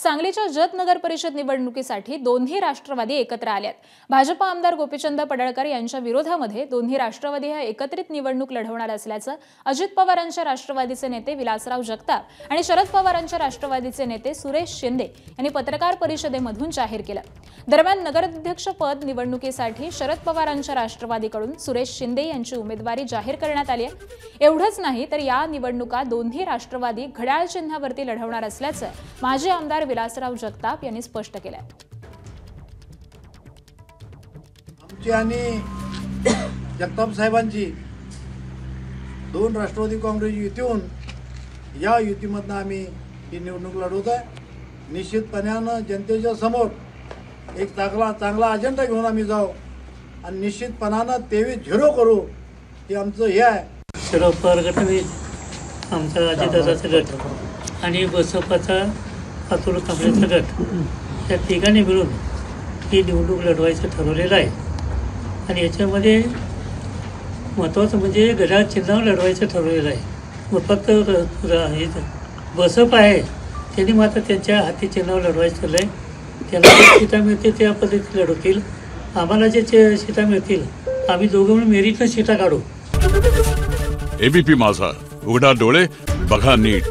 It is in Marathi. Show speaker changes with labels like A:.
A: सांगलीच्या जत नगर परिषद निवडणुकीसाठी दोन्ही राष्ट्रवादी एकत्र आल्यात। भाजप आमदार गोपीचंद पडळकर यांच्या विरोधामध्ये दोन्ही राष्ट्रवादी हा एकत्रित निवडणूक लढवणार असल्याचं अजित पवारांच्या राष्ट्रवादीचे नेते विलासराव जगताप आणि शरद पवारांच्या राष्ट्रवादीचे नेते सुरेश शिंदे यांनी पत्रकार परिषदेमधून जाहीर केलं। दरम्यान नगराध्यक्ष पद निवडणुकीसाठी शरद पवारांच्या राष्ट्रवादीकडून सुरेश शिंदे यांची उमेदवारी जाहीर करण्यात आली आहे। एवढंच नाही तर या निवडणुका दोन्ही राष्ट्रवादी घड्याळ चिन्हावरती लढवणार असल्याचं माजी आमदार विलासराव जगताप यांनी स्पष्ट केलं।
B: आमची आणि जगताप साहेबांची दोन राष्ट्रवादी काँग्रेस युतीहून या युतीमधनं आम्ही ही निवडणूक लढवत आहे। निश्चितपणानं जनतेच्या समोर एक चांगला अजेंडा घेऊन आम्ही जाऊ आणि निश्चितपणानं 23-0 करू हे आमचं हे आहे।
C: शरद पवार गट आमचा अजितदादाचा गट आणि बसपाचा अतुल कांबळेचा गट या तिघांनी मिळून ही निवडणूक लढवायचं ठरवलेलं आहे। आणि याच्यामध्ये महत्त्वाचं म्हणजे घड्याळ चिन्हावर लढवायचं ठरवलेलं आहे। मग फक्त बसप आहे त्यांनी मात्र त्यांच्या हाती चिन्हावर लढवायचं ठरलं आहे। त्यांना जे सीटा मिळतील त्या पद्धतीने लढवतील। आम्हाला जे सीटा मिळतील आम्ही दोघं मिळून मेरिटनं सीटा काढू।
D: एबीपी माझा, उघडा डोळे बघा नीट।